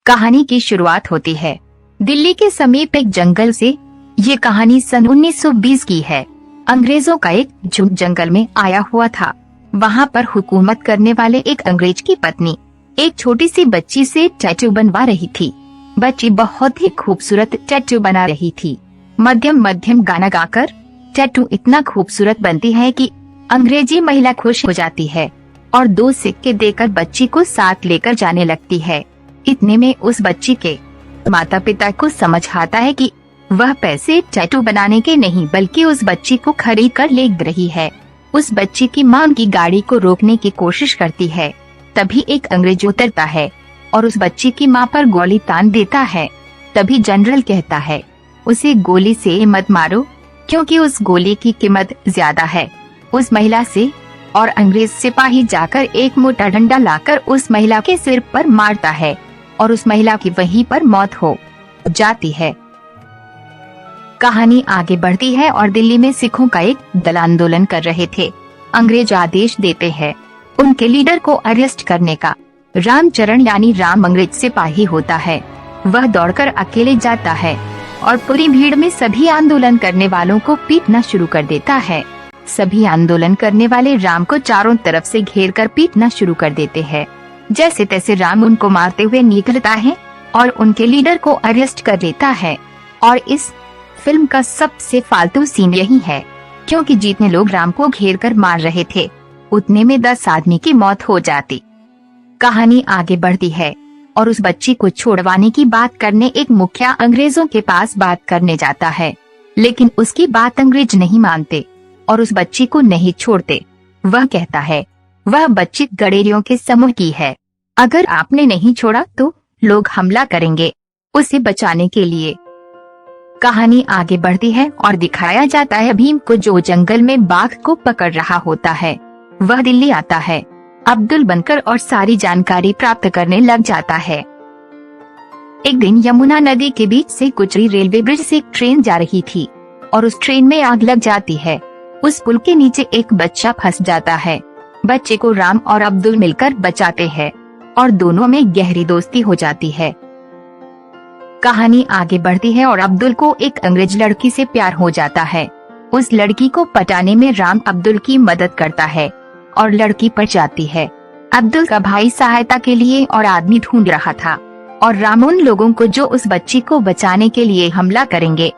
कहानी की शुरुआत होती है दिल्ली के समीप एक जंगल से। ये कहानी सन 1920 की है। अंग्रेजों का एक झुंड जंगल में आया हुआ था। वहाँ पर हुकूमत करने वाले एक अंग्रेज की पत्नी एक छोटी सी बच्ची से टैटू बनवा रही थी। बच्ची बहुत ही खूबसूरत टैटू बना रही थी। मध्यम मध्यम गाना गाकर टैटू इतना खूबसूरत बनती है कि अंग्रेजी महिला खुश हो जाती है और 2 सिक्के देकर बच्ची को साथ लेकर जाने लगती है। इतने में उस बच्ची के माता पिता को समझ आता है कि वह पैसे टैटू बनाने के नहीं बल्कि उस बच्ची को खरीद कर ले रही है। उस बच्ची की मां उनकी गाड़ी को रोकने की कोशिश करती है। तभी एक अंग्रेज उतरता है और उस बच्ची की मां पर गोली तान देता है। तभी जनरल कहता है, उसे गोली से मत मारो क्योंकि उस गोली की कीमत ज्यादा है उस महिला से। और अंग्रेज सिपाही जाकर एक मोटा डंडा लाकर उस महिला के सिर पर मारता है और उस महिला की वहीं पर मौत हो जाती है। कहानी आगे बढ़ती है और दिल्ली में सिखों का एक दल आंदोलन कर रहे थे। अंग्रेज आदेश देते हैं उनके लीडर को अरेस्ट करने का। रामचरण यानी राम अंग्रेज सिपाही होता है। वह दौड़कर अकेले जाता है और पूरी भीड़ में सभी आंदोलन करने वालों को पीटना शुरू कर देता है। सभी आंदोलन करने वाले राम को चारों तरफ से घेरकर पीटना शुरू कर देते हैं। जैसे तैसे राम उनको मारते हुए निकलता है और उनके लीडर को अरेस्ट कर लेता है। और इस फिल्म का सबसे फालतू सीन यही है क्योंकि जितने लोग राम को घेरकर मार रहे थे उतने में 10 आदमी की मौत हो जाती। कहानी आगे बढ़ती है और उस बच्ची को छुड़वाने की बात करने एक मुखिया अंग्रेजों के पास बात करने जाता है, लेकिन उसकी बात अंग्रेज नहीं मानते और उस बच्ची को नहीं छोड़ते। वह कहता है वह बच्ची गडेरियों के समूह की है, अगर आपने नहीं छोड़ा तो लोग हमला करेंगे उसे बचाने के लिए। कहानी आगे बढ़ती है और दिखाया जाता है भीम को जो जंगल में बाघ को पकड़ रहा होता है। वह दिल्ली आता है अब्दुल बनकर और सारी जानकारी प्राप्त करने लग जाता है। एक दिन यमुना नदी के बीच से गुजरी रेलवे ब्रिज से एक ट्रेन जा रही थी और उस ट्रेन में आग लग जाती है। उस पुल के नीचे एक बच्चा फंस जाता है। बच्चे को राम और अब्दुल मिलकर बचाते हैं और दोनों में गहरी दोस्ती हो जाती है। कहानी आगे बढ़ती है और अब्दुल को एक अंग्रेज लड़की से प्यार हो जाता है। उस लड़की को पटाने में राम अब्दुल की मदद करता है और लड़की पट जाती है। अब्दुल का भाई सहायता के लिए और आदमी ढूंढ रहा था और राम उन लोगों को जो उस बच्ची को बचाने के लिए हमला करेंगे।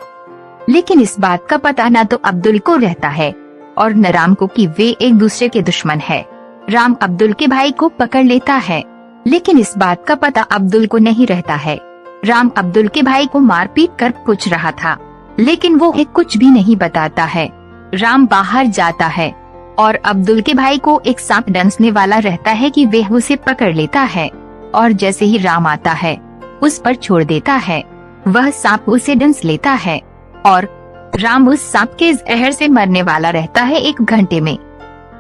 लेकिन इस बात का पता न तो अब्दुल को रहता है और न राम को कि वे एक दूसरे के दुश्मन है। राम अब्दुल के भाई को पकड़ लेता है, लेकिन इस बात का पता अब्दुल को नहीं रहता है। राम अब्दुल के भाई को मार पीट कर पूछ रहा था, लेकिन वो कुछ भी नहीं बताता है। राम बाहर जाता है और अब्दुल के भाई को एक सांप डंसने वाला रहता है कि वे उसे पकड़ लेता है और जैसे ही राम आता है उस पर छोड़ देता है। वह सांप उसे डंस लेता है और राम उस सांप के जहर से मरने वाला रहता है 1 घंटे में।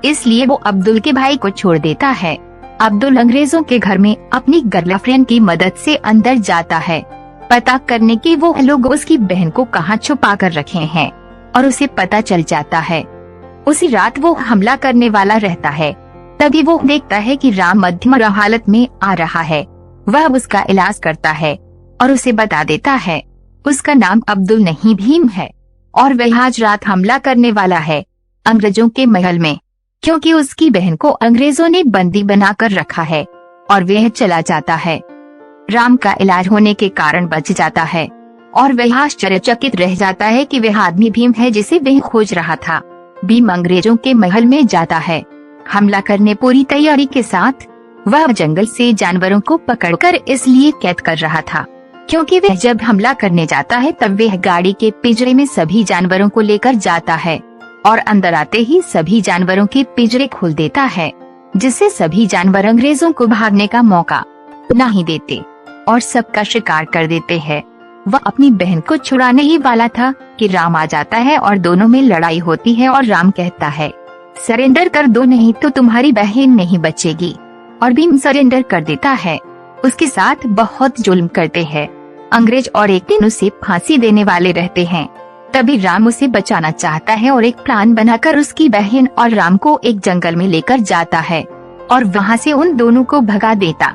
इसलिए वो अब्दुल के भाई को छोड़ देता है। अब्दुल अंग्रेजों के घर में अपनी गर्लफ्रेंड की मदद से अंदर जाता है पता करने की वो लोग उसकी बहन को कहाँ छुपा कर रखे हैं और उसे पता चल जाता है। उसी रात वो हमला करने वाला रहता है। तभी वो देखता है कि राम मध्यम हालत में आ रहा है। वह उसका इलाज करता है और उसे बता देता है उसका नाम अब्दुल नहीं भीम है और वह आज रात हमला करने वाला है अंग्रेजों के महल में, क्योंकि उसकी बहन को अंग्रेजों ने बंदी बनाकर रखा है। और वह चला जाता है। राम का इलाज होने के कारण बच जाता है और वह आश्चर्यचकित रह जाता है कि वह आदमी भीम है जिसे वह खोज रहा था। भीम अंग्रेजों के महल में जाता है हमला करने पूरी तैयारी के साथ। वह जंगल से जानवरों को पकड़कर इसलिए कैद कर रहा था क्योंकि वह जब हमला करने जाता है तब वह गाड़ी के पिंजरे में सभी जानवरों को लेकर जाता है और अंदर आते ही सभी जानवरों के पिंजरे खोल देता है, जिससे सभी जानवर अंग्रेजों को भागने का मौका नहीं देते और सबका शिकार कर देते हैं। वह अपनी बहन को छुड़ाने ही वाला था कि राम आ जाता है और दोनों में लड़ाई होती है और राम कहता है सरेंडर कर दो नहीं तो तुम्हारी बहन नहीं बचेगी। और भीम सरेंडर कर देता है। उसके साथ बहुत जुल्म करते हैं। अंग्रेज और एक दिन उसे फांसी देने वाले रहते हैं। तभी राम उसे बचाना चाहता है और एक प्लान बनाकर उसकी बहन और राम को एक जंगल में लेकर जाता है और वहाँ से उन दोनों को भगा देता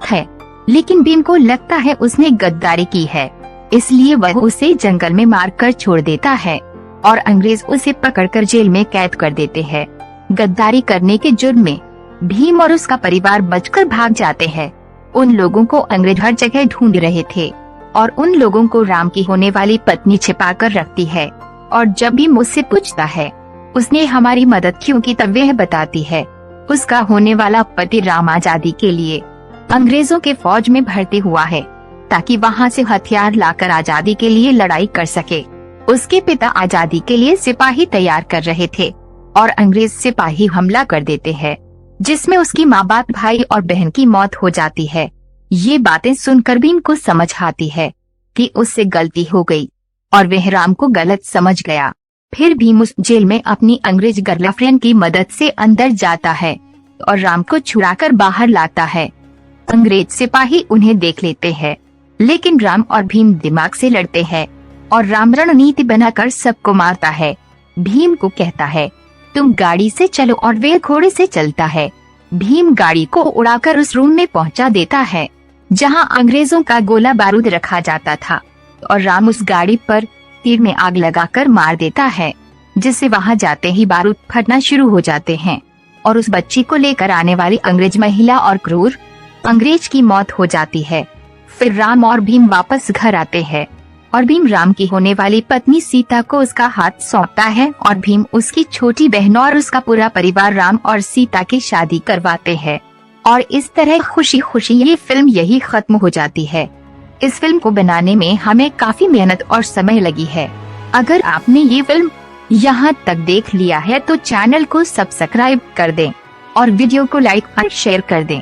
है। लेकिन भीम को लगता है उसने गद्दारी की है, इसलिए वह उसे जंगल में मारकर छोड़ देता है और अंग्रेज उसे पकड़कर जेल में कैद कर देते हैं। गद्दारी करने के जुर्म में भीम और उसका परिवार बचकर भाग जाते हैं। उन लोगों को अंग्रेज हर जगह ढूंढ रहे थे और उन लोगों को राम की होने वाली पत्नी छिपाकर रखती है। और जब भीम उससे पूछता है उसने हमारी मदद क्यों की, तब वह बताती है उसका होने वाला पति राम आजादी के लिए अंग्रेजों के फौज में भर्ती हुआ है ताकि वहां से हथियार लाकर आजादी के लिए लड़ाई कर सके। उसके पिता आजादी के लिए सिपाही तैयार कर रहे थे और अंग्रेज सिपाही हमला कर देते हैं, जिसमें उसकी माँ बाप, भाई और बहन की मौत हो जाती है। ये बातें सुनकर भीम को समझ आती है कि उससे गलती हो गई और वह राम को गलत समझ गया। फिर भीम उस जेल में अपनी अंग्रेज गर्लफ्रेंड की मदद से अंदर जाता है और राम को छुड़ाकर बाहर लाता है। अंग्रेज सिपाही उन्हें देख लेते हैं, लेकिन राम और भीम दिमाग से लड़ते हैं और राम रणनीति बनाकर सबको मारता है। भीम को कहता है तुम गाड़ी से चलो और वे घोड़े से चलता है। भीम गाड़ी को उड़ाकर उस रूम में पहुंचा देता है जहां अंग्रेजों का गोला बारूद रखा जाता था और राम उस गाड़ी पर तीर में आग लगाकर मार देता है, जिससे वहां जाते ही बारूद फटना शुरू हो जाते हैं और उस बच्ची को लेकर आने वाली अंग्रेज महिला और क्रूर अंग्रेज की मौत हो जाती है। फिर राम और भीम वापस घर आते हैं और भीम राम की होने वाली पत्नी सीता को उसका हाथ सौंपता है और भीम उसकी छोटी बहन और उसका पूरा परिवार राम और सीता की शादी करवाते हैं। और इस तरह खुशी खुशी ये फिल्म यही खत्म हो जाती है। इस फिल्म को बनाने में हमें काफी मेहनत और समय लगी है। अगर आपने ये फिल्म यहाँ तक देख लिया है तो चैनल को सब्सक्राइब कर दें और वीडियो को लाइक और शेयर कर दें।